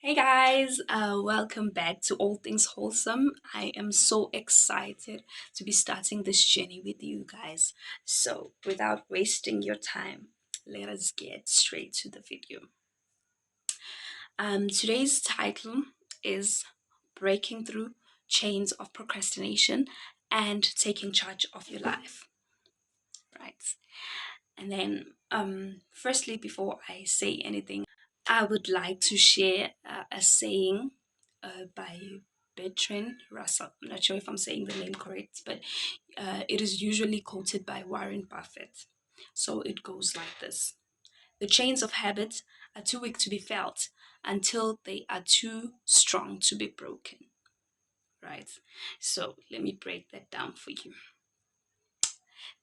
Hey guys, welcome back to All Things Wholesome. I am so excited to be starting this journey with you guys. So, without wasting your time, let us get straight to the video. Today's title is Breaking Through Chains of Procrastination and Taking Charge of Your Life, right? And then, firstly, before I say anything, I would like to share a saying by Bertrand Russell. I'm not sure if I'm saying the name correct, but it is usually quoted by Warren Buffett. So it goes like this: the chains of habit are too weak to be felt until they are too strong to be broken. Right? So let me break that down for you.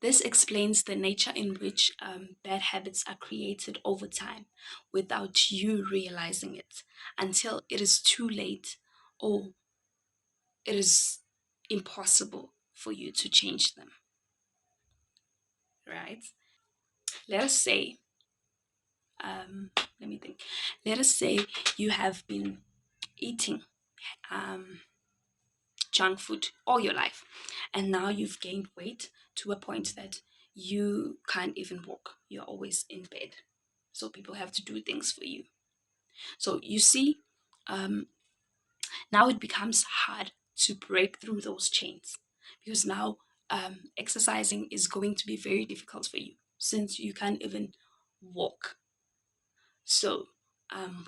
This explains the nature in which bad habits are created over time without you realizing it until it is too late or it is impossible for you to change them, right? Let us say, let me think. Let us say you have been eating um, junk food all your life, and now you've gained weight to a point that you can't even walk. You're always in bed. So people have to do things for you. So you see, um, now it becomes hard to break through those chains because now exercising is going to be very difficult for you since you can't even walk. So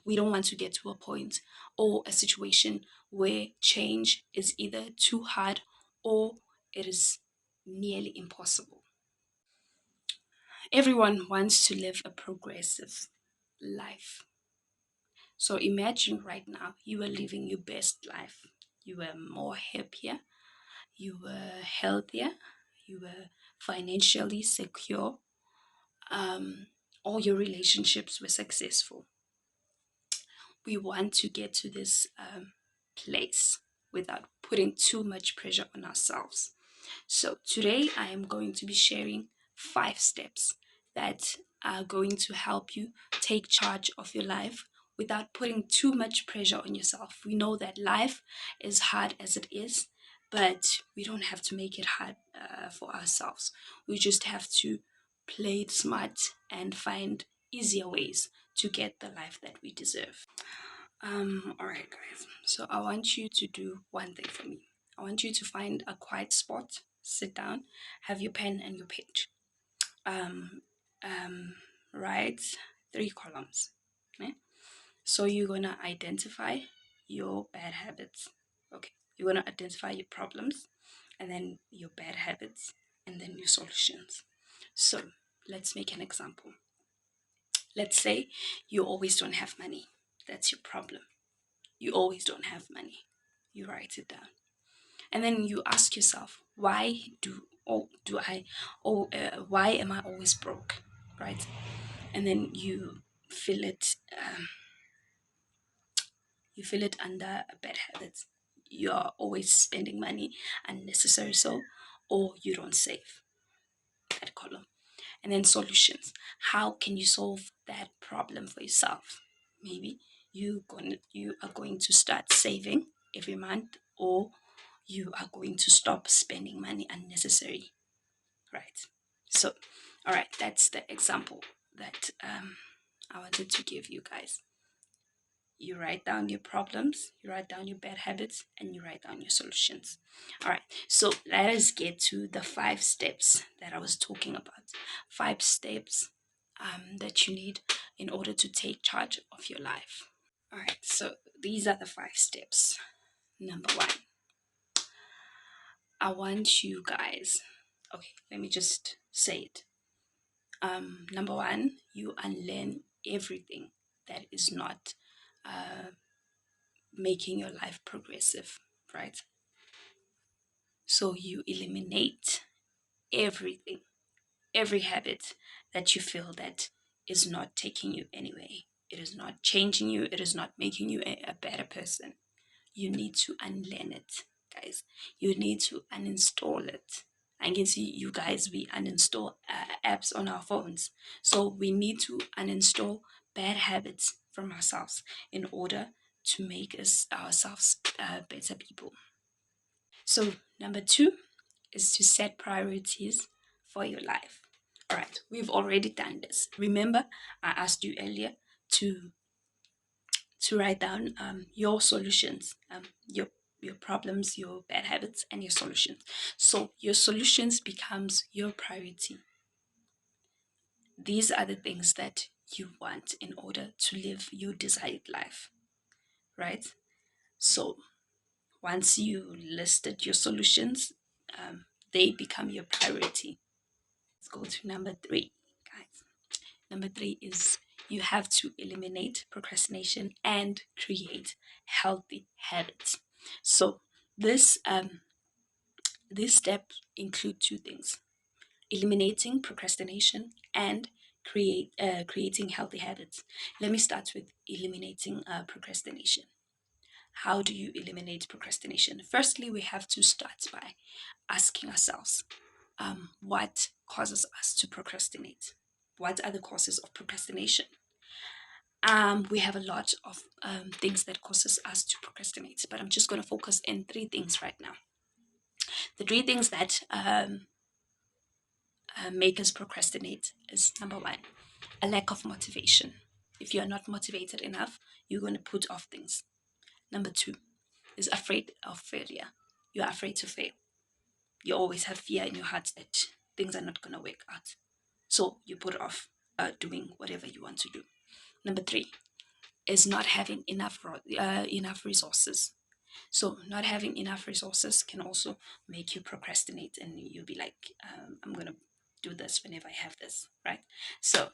we don't want to get to a point or a situation where change is either too hard or it is nearly impossible. Everyone wants to live a progressive life. So imagine right now you are living your best life. You were more happier, you were healthier, you were financially secure, all your relationships were successful. We want to get to this place without putting too much pressure on ourselves. So, today I am going to be sharing 5 steps that are going to help you take charge of your life without putting too much pressure on yourself. We know that life is hard as it is, but we don't have to make it hard for ourselves. We just have to play it smart and find easier ways to get the life that we deserve. All right, guys. So I want you to do one thing for me. I want you to find a quiet spot, sit down, have your pen and your page. Um, write 3 columns. Okay? So you're gonna identify your bad habits. Okay. You're gonna identify your problems, and then your bad habits, and then your solutions. So let's make an example. Let's say you always don't have money. That's your problem. You always don't have money. You write it down. And then you ask yourself, why am I always broke? Right? And then fill it um, you fill it under a bad habit. You're always spending money unnecessary so or you don't save that column. And then solutions. How can you solve that problem for yourself? Maybe you are going to start saving every month, or you are going to stop spending money unnecessary, right? So, all right, that's the example that I wanted to give you guys. You write down your problems, you write down your bad habits, and you write down your solutions. All right, so let us get to the 5 steps that I was talking about. 5 steps that you need in order to take charge of your life. All right, so these are the 5 steps. Number one, I want you guys, okay, let me just say it. Number one, you unlearn everything that is not making your life progressive, right? So you eliminate everything, every habit that you feel that is not taking you anyway. It is not changing you. It is not making you a better person. You need to unlearn it, guys. You need to uninstall it. I can see you guys, we uninstall apps on our phones. So we need to uninstall bad habits from ourselves in order to make us ourselves better people. So, number two is to set priorities for your life. All right, we've already done this. Remember, I asked you earlier to write down your solutions, your problems, your bad habits, and your solutions. So your solutions becomes your priority. These are the things that you want in order to live your desired life, right? So once you listed your solutions, they become your priority. Let's go to number three, guys. Number three is you have to eliminate procrastination and create healthy habits. So this these steps include two things: eliminating procrastination and creating healthy habits. Let me start with eliminating procrastination. How do you eliminate procrastination? Firstly, we have to start by asking ourselves, what causes us to procrastinate? What are the causes of procrastination? We have a lot of things that causes us to procrastinate, but I'm just going to focus in three things right now. The three things that make us procrastinate is number one, a lack of motivation. If you are not motivated enough, you're going to put off things. Number two is afraid of failure. You are afraid to fail. You always have fear in your heart that things are not going to work out. So you put off doing whatever you want to do. Number three is not having enough resources. So not having enough resources can also make you procrastinate, and you'll be like, I'm gonna do this whenever I have this, right? So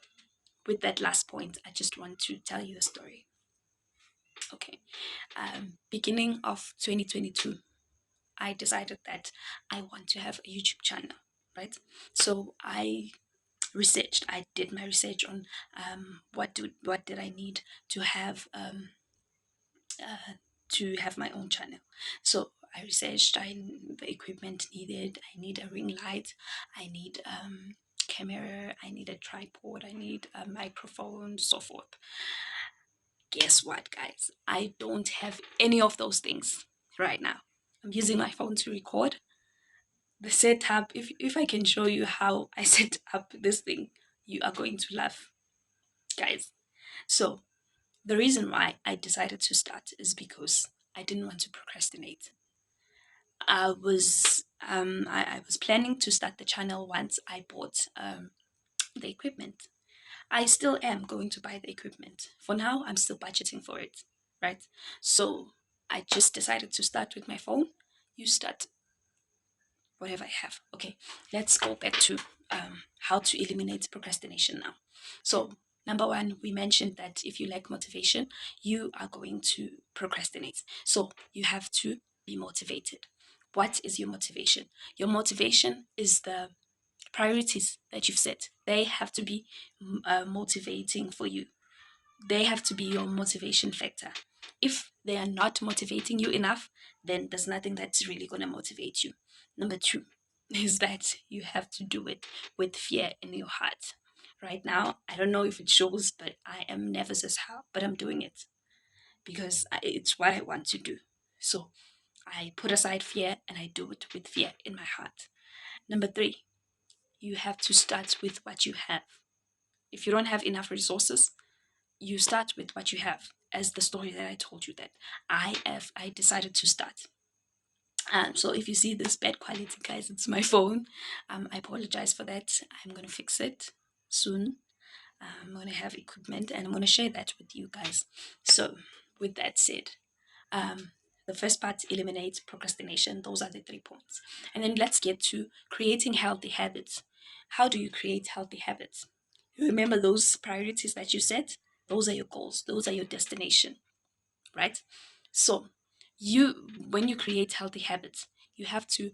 with that last point, I just want to tell you a story. Okay, beginning of 2022, I decided that I want to have a YouTube channel, right? So I did my research on what did I need to have my own channel. So I researched the equipment needed. I need a ring light. I need camera. I need a tripod. I need a microphone, so forth. Guess what, guys? I don't have any of those things right now. I'm using my phone to record. The setup, if I can show you how I set up this thing, you are going to laugh, guys. So the reason why I decided to start is because I didn't want to procrastinate. I was planning to start the channel once I bought the equipment. I still am going to buy the equipment. For now, I'm still budgeting for it, right? So I just decided to start with my phone. You start whatever I have. Okay, let's go back to how to eliminate procrastination now. So, number one, we mentioned that if you lack motivation, you are going to procrastinate. So, you have to be motivated. What is your motivation? Your motivation is the priorities that you've set. They have to be motivating for you. They have to be your motivation factor. If they are not motivating you enough, then there's nothing that's really going to motivate you. Number two is that you have to do it with fear in your heart. Right now, I don't know if it shows, but I am nervous as hell, but I'm doing it because it's what I want to do. So I put aside fear and I do it with fear in my heart. Number three, you have to start with what you have. If you don't have enough resources, you start with what you have, as the story that I told you that I decided to start. So if you see this bad quality, guys, it's my phone. I apologize for that. I'm gonna fix it soon. I'm gonna have equipment and I'm gonna share that with you guys. So with that said, um, the first part, eliminate procrastination. Those are the 3 points. And then let's get to creating healthy habits. How do you create healthy habits? You remember those priorities that you set? Those are your goals, those are your destination, right? So, when you create healthy habits, you have to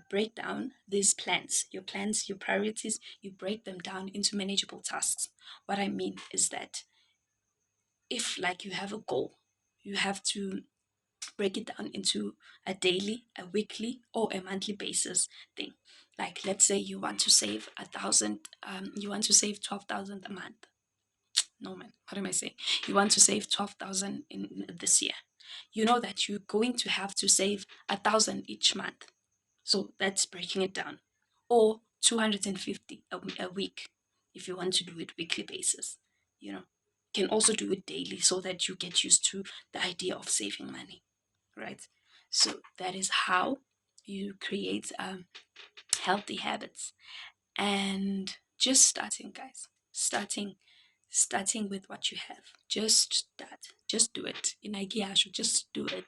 break down these plans, your priorities, you break them down into manageable tasks. What I mean is that if, like, you have a goal, you have to break it down into a daily, a weekly, or a monthly basis thing. Like, let's say you want to save 1,000, you want to save 12,000 a month. Norman, what am I saying? You want to save 12,000 in this year. You know that you're going to have to save 1,000 each month. So that's breaking it down. Or 250 a week if you want to do it weekly basis. You know, you can also do it daily so that you get used to the idea of saving money, right? So that is how you create healthy habits. And just starting, guys, starting with what you have. Just start, just do it. In idea, should just do it.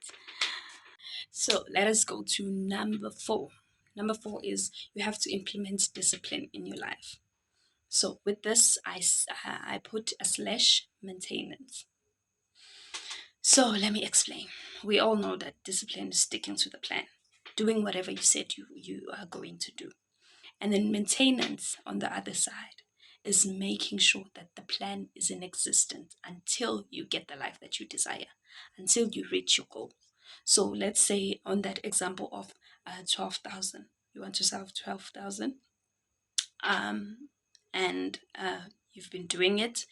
So let us go to number 4. Number 4 is you have to implement discipline in your life. So with this, I put a slash maintenance. So let me explain. We all know that discipline is sticking to the plan, doing whatever you said you are going to do. And then maintenance on the other side is making sure that the plan is in existence until you get the life that you desire, until you reach your goal. So let's say on that example of 12,000, you want to save 12,000, um, and you've been doing it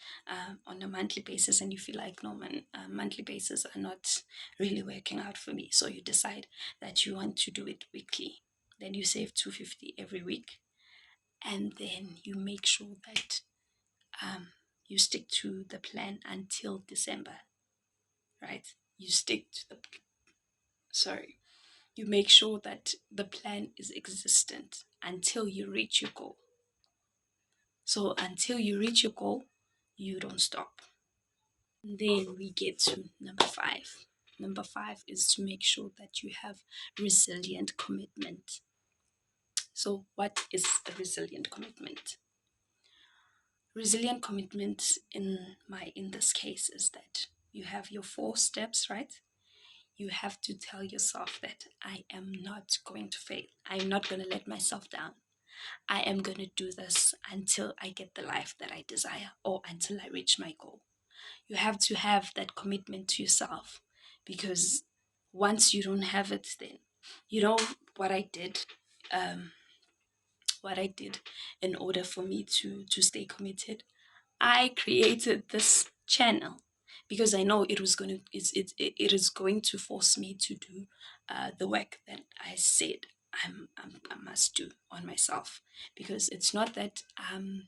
on a monthly basis, and you feel like, no, man, monthly basis are not really working out for me. So you decide that you want to do it weekly. Then you save 250 every week, and then you make sure that um, you stick to the plan until December, right? You stick to the sorry. You make sure that the plan is existent until you reach your goal. So until you reach your goal, you don't stop. And then we get to number 5. Number 5 is to make sure that you have resilient commitment. So what is a resilient commitment? Resilient commitment in this case is that you have your 4 steps, right? You have to tell yourself that I am not going to fail. I'm not going to let myself down. I am going to do this until I get the life that I desire or until I reach my goal. You have to have that commitment to yourself, because once you don't have it, then you know what I did. Um, what I did in order for me to stay committed. I created this channel because I know it is going to force me to do the work that I said I must do on myself, because it's not that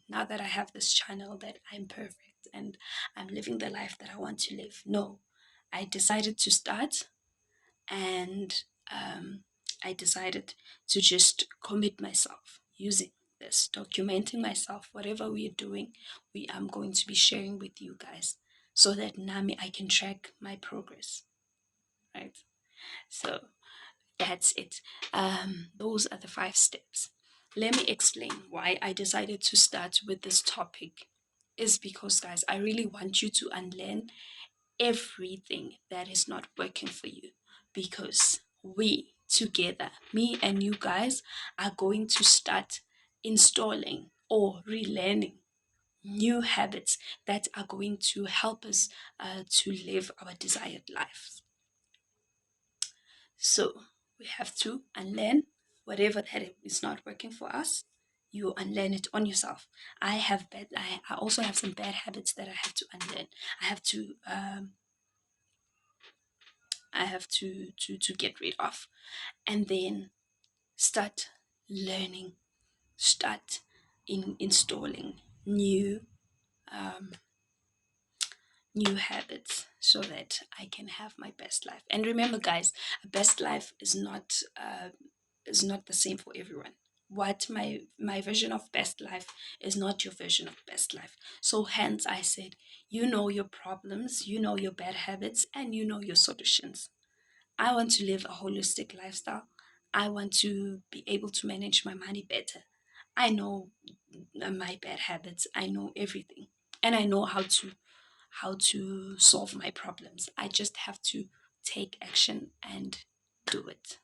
now that I have this channel that I'm perfect and I'm living the life that I want to live. No, I decided to start, and I decided to just commit myself using this, documenting myself, whatever we're doing, I'm going to be sharing with you guys so that Nami I can track my progress, right? So that's it. Those are the 5 steps. Let me explain why I decided to start with this topic. Is because, guys, I really want you to unlearn everything that is not working for you, because we together, me and you guys, are going to start installing or relearning new habits that are going to help us to live our desired lives. So we have to unlearn whatever that is not working for us. You unlearn it on yourself. I also have some bad habits that I have to unlearn. I have to to get rid of, and then start learning, start installing new um, new habits so that I can have my best life. And remember, guys, a best life is not the same for everyone. What my vision of best life is not your vision of best life. So hence I said, you know your problems, you know your bad habits, and you know your solutions. I want to live a holistic lifestyle. I want to be able to manage my money better. I know my bad habits. I know everything. And I know how to solve my problems. I just have to take action and do it.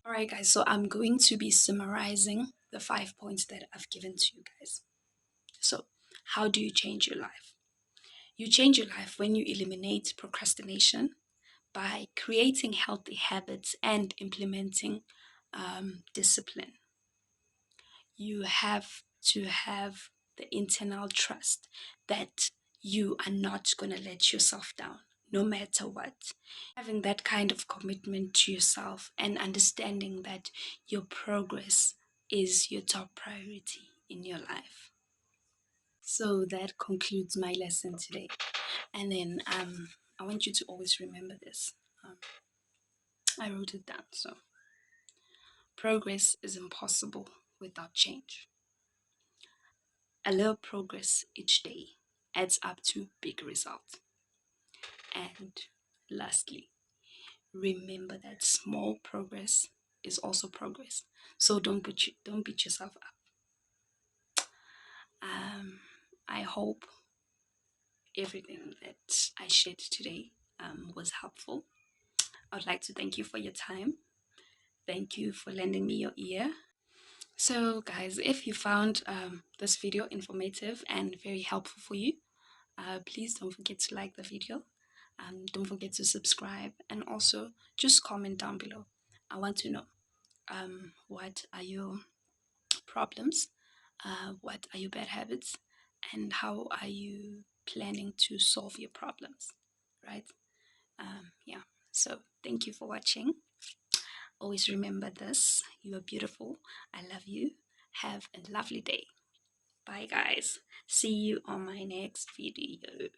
All right, guys. So I'm going to be summarizing the 5 points that I've given to you guys. So, how do you change your life? You change your life when you eliminate procrastination, by creating healthy habits and implementing discipline. You have to have the internal trust that you are not going to let yourself down no matter what. Having that kind of commitment to yourself and understanding that your progress is your top priority in your life. So that concludes my lesson today. And then I want you to always remember this. Um, I wrote it down. So progress is impossible without change. A little progress each day adds up to big results. And lastly, remember that small progress is also progress. So don't beat yourself up. I hope everything that I shared today was helpful. I would like to thank you for your time. Thank you for lending me your ear. So, guys, if you found this video informative and very helpful for you, please don't forget to like the video. Don't forget to subscribe and also just comment down below. I want to know what are your problems, what are your bad habits, and how are you planning to solve your problems, right? Yeah. So, thank you for watching. Always remember this: you are beautiful. I love you. Have a lovely day. Bye, guys. See you on my next video.